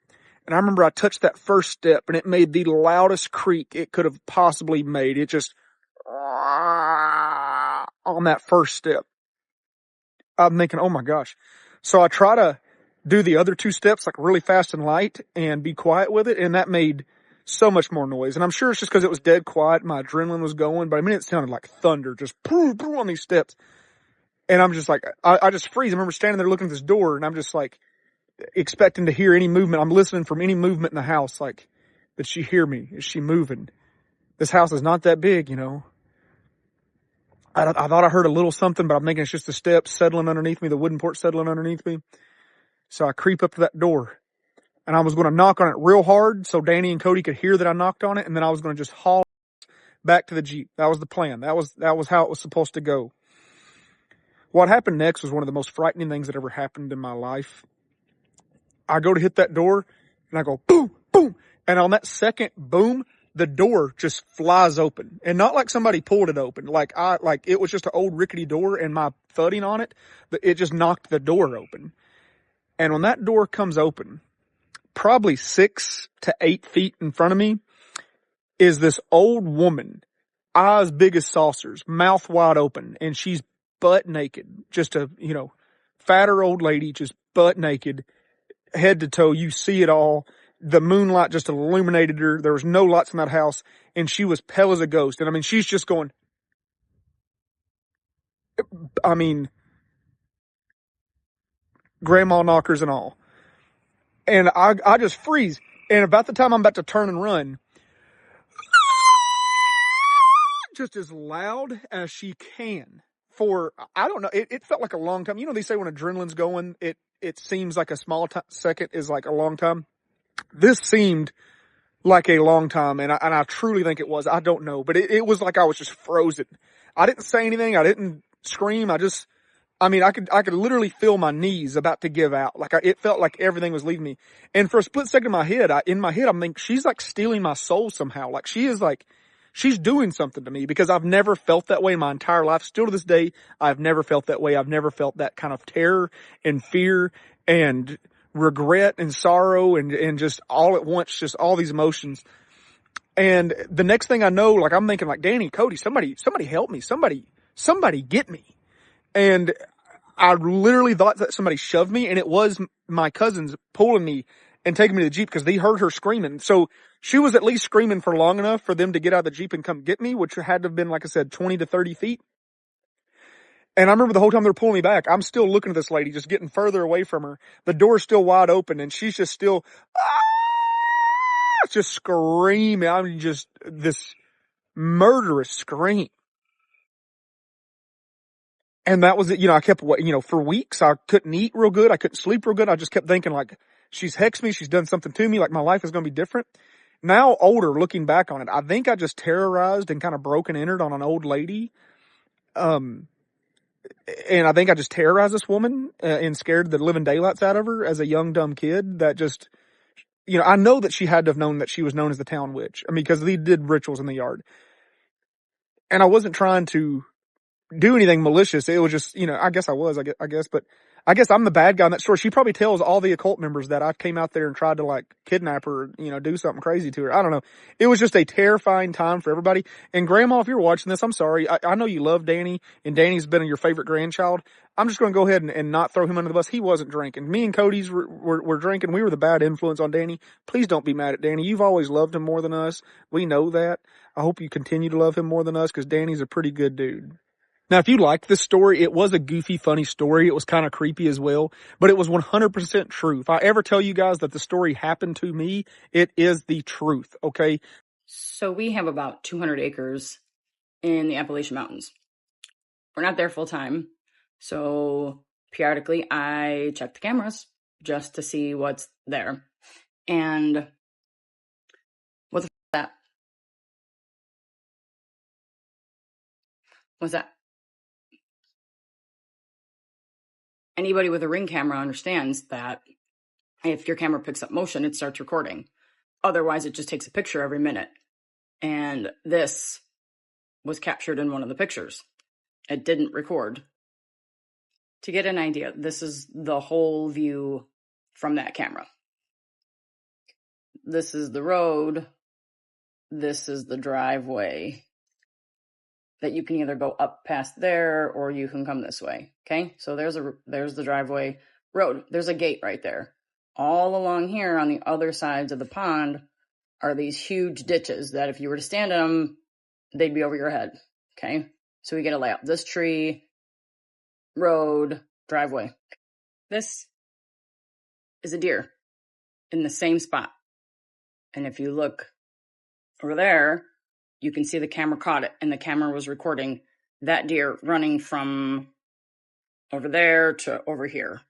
And I remember I touched that first step and it made the loudest creak it could have possibly made. It just, on that first step. I'm thinking, oh my gosh. So I try to do the other two steps like really fast and light and be quiet with it. And that made so much more noise. And I'm sure it's just because it was dead quiet. My adrenaline was going, but I mean, it sounded like thunder, just poof, poof on these steps. And I'm just like, I just freeze. I remember standing there looking at this door and I'm just like expecting to hear any movement. I'm listening from any movement in the house. Like, did she hear me? Is she moving? This house is not that big, I thought I heard a little something, but I'm thinking it's just the steps settling underneath me, the wooden porch settling underneath me. So I creep up to that door. And I was going to knock on it real hard so Danny and Cody could hear that I knocked on it. And then I was going to just haul back to the Jeep. That was the plan. That was how it was supposed to go. What happened next was one of the most frightening things that ever happened in my life. I go to hit that door and I go boom, boom. And on that second boom, the door just flies open. And not like somebody pulled it open. Like it was just an old rickety door and my thudding on it, it just knocked the door open. And when that door comes open, probably 6 to 8 feet in front of me is this old woman, eyes big as saucers, mouth wide open, and she's butt naked. Just a, fatter old lady, just butt naked, head to toe. You see it all. The moonlight just illuminated her. There was no lights in that house, and she was pale as a ghost. And I mean, she's just going, grandma knockers and all. And I just freeze. And about the time I'm about to turn and run, just as loud as she can for, I don't know, it felt like a long time. They say when adrenaline's going, it seems like a small second is like a long time. This seemed like a long time, and I truly think it was. I don't know, but it was like I was just frozen. I didn't say anything. I didn't scream. I could literally feel my knees about to give out. It felt like everything was leaving me. And for a split second in my head, I'm thinking she's like stealing my soul somehow. Like she's doing something to me because I've never felt that way in my entire life. Still to this day, I've never felt that way. I've never felt that kind of terror and fear and regret and sorrow and just all at once, just all these emotions. And the next thing I know, I'm thinking Danny, Cody, somebody help me. Somebody get me. And I literally thought that somebody shoved me, and it was my cousins pulling me and taking me to the Jeep because they heard her screaming. So she was at least screaming for long enough for them to get out of the Jeep and come get me, which had to have been, like I said, 20 to 30 feet. And I remember the whole time they were pulling me back, I'm still looking at this lady, just getting further away from her. The door's still wide open, and she's just still, just screaming. I mean, just this murderous scream. And that was it. I kept, for weeks, I couldn't eat real good. I couldn't sleep real good. I just kept thinking, she's hexed me. She's done something to me. My life is going to be different. Now, older, looking back on it, I think I just terrorized and kind of broke and entered on an old lady. And I think I just terrorized this woman and scared the living daylights out of her as a young, dumb kid that just, I know that she had to have known that she was known as the town witch. I mean, because they did rituals in the yard. And I wasn't trying to do anything malicious. It was just, I guess I was, but I guess I'm the bad guy in that story. She probably tells all the occult members that I came out there and tried to kidnap her, do something crazy to her. I don't know. It was just a terrifying time for everybody. And Grandma, if you're watching this, I'm sorry. I know you love Danny, and Danny's been your favorite grandchild. I'm just going to go ahead and not throw him under the bus. He wasn't drinking. Me and Cody's were drinking. We were the bad influence on Danny. Please don't be mad at Danny. You've always loved him more than us. We know that. I hope you continue to love him more than us because Danny's a pretty good dude. Now, if you liked this story, it was a goofy, funny story. It was kind of creepy as well, but it was 100% true. If I ever tell you guys that the story happened to me, it is the truth, okay? So we have about 200 acres in the Appalachian Mountains. We're not there full time. So periodically I check the cameras just to see what's there. And what the f is that? What's that? Anybody with a Ring camera understands that if your camera picks up motion, it starts recording. Otherwise, it just takes a picture every minute. And this was captured in one of the pictures. It didn't record. To get an idea, this is the whole view from that camera. This is the road. This is the driveway that you can either go up past there or you can come this way. Okay, so there's the driveway road. There's a gate right there. All along here on the other sides of the pond are these huge ditches that if you were to stand in them, they'd be over your head. Okay, so we get a layout. This tree, road, driveway. This is a deer in the same spot. And if you look over there, you can see the camera caught it, and the camera was recording that deer running from over there to over here.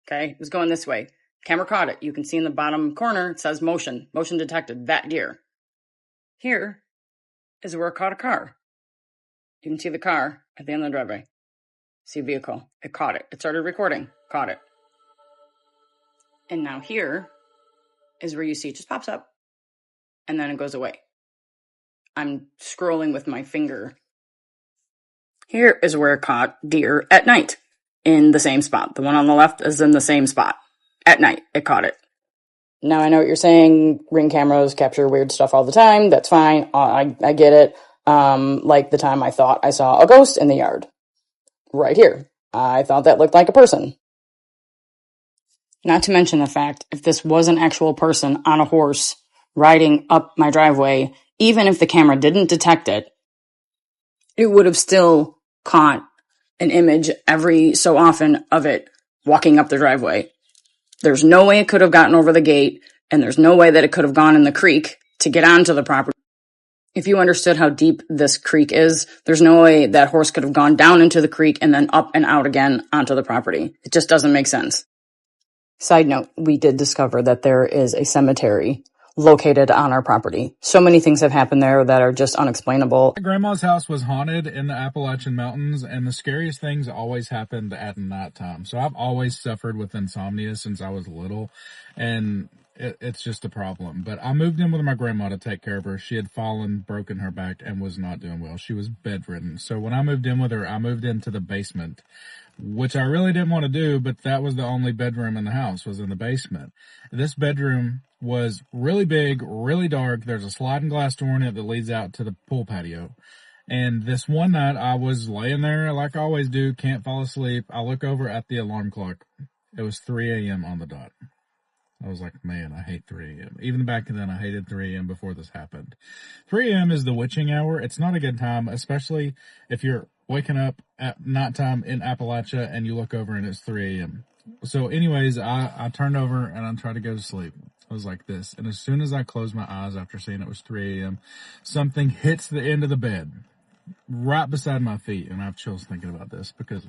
Okay, it was going this way. Camera caught it. You can see in the bottom corner, it says motion detected, that deer. Here is where it caught a car. You can see the car at the end of the driveway. See a vehicle. It caught it. It started recording, caught it. And now here is where you see it just pops up and then it goes away. I'm scrolling with my finger. Here is where it caught deer at night in the same spot. The one on the left is in the same spot. At night, it caught it. Now I know what you're saying. Ring cameras capture weird stuff all the time. That's fine. I get it. Like the time I thought I saw a ghost in the yard. Right here. I thought that looked like a person. Not to mention the fact, if this was an actual person on a horse riding up my driveway, even if the camera didn't detect it, it would have still caught an image every so often of it walking up the driveway. There's no way it could have gotten over the gate, and there's no way that it could have gone in the creek to get onto the property. If you understood how deep this creek is, there's no way that horse could have gone down into the creek and then up and out again onto the property. It just doesn't make sense. Side note, we did discover that there is a cemetery located on our property. So many things have happened there that are just unexplainable. My grandma's house was haunted in the Appalachian Mountains, and the scariest things always happened at night time. So I've always suffered with insomnia since I was little, and it's just a problem. But I moved in with my grandma to take care of her. She had fallen, broken her back, and was not doing well. She was bedridden. So when I moved in with her, I moved into the basement, which I really didn't want to do, but that was the only bedroom in the house, was in the basement. This bedroom was really big, really dark. There's a sliding glass door in it that leads out to the pool patio. And this one night, I was laying there like I always do, can't fall asleep. I look over at the alarm clock. It was 3 a.m. on the dot. I was like, man, I hate 3 a.m. Even back then, I hated 3 a.m. before this happened. 3 a.m. is the witching hour. It's not a good time, especially if you're waking up at nighttime in Appalachia and you look over and it's 3 a.m. So anyways, I turned over and I tried to go to sleep. I was like this. And as soon as I closed my eyes after seeing it was 3 a.m., something hits the end of the bed right beside my feet. And I have chills thinking about this because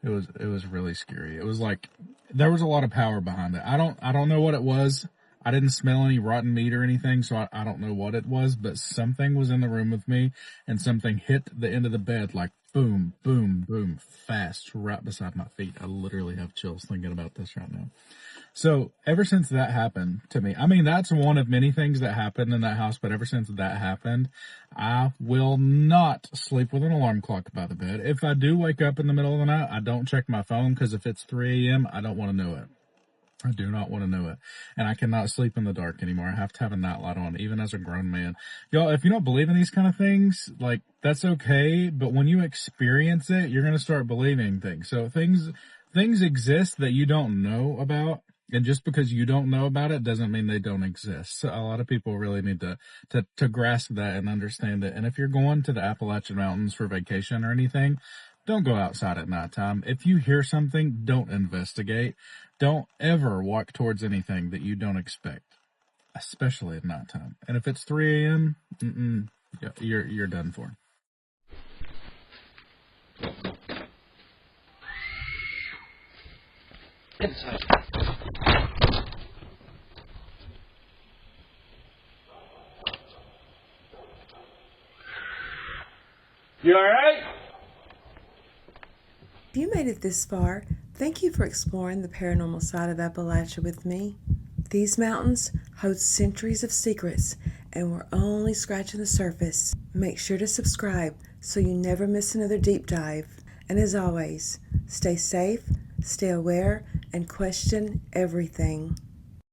it was really scary. It was like there was a lot of power behind it. I don't know what it was. I didn't smell any rotten meat or anything, so I don't know what it was, but something was in the room with me and something hit the end of the bed like boom, boom, boom, fast right beside my feet. I literally have chills thinking about this right now. So ever since that happened to me, I mean, that's one of many things that happened in that house, but ever since that happened, I will not sleep with an alarm clock by the bed. If I do wake up in the middle of the night, I don't check my phone because if it's 3 a.m., I don't want to know it. I do not want to know it. And I cannot sleep in the dark anymore. I have to have a nightlight on, even as a grown man. Y'all, if you don't believe in these kind of things, like, that's okay. But when you experience it, you're going to start believing things. So things exist that you don't know about. And just because you don't know about it doesn't mean they don't exist. So a lot of people really need to grasp that and understand it. And if you're going to the Appalachian Mountains for vacation or anything, don't go outside at nighttime. If you hear something, don't investigate. Don't ever walk towards anything that you don't expect. especially at nighttime. And if it's 3 a.m., yeah, you're done for. Inside. You alright? If you made it this far, thank you for exploring the paranormal side of Appalachia with me. These mountains hold centuries of secrets, and we're only scratching the surface. Make sure to subscribe so you never miss another deep dive. And as always, stay safe, stay aware, and question everything.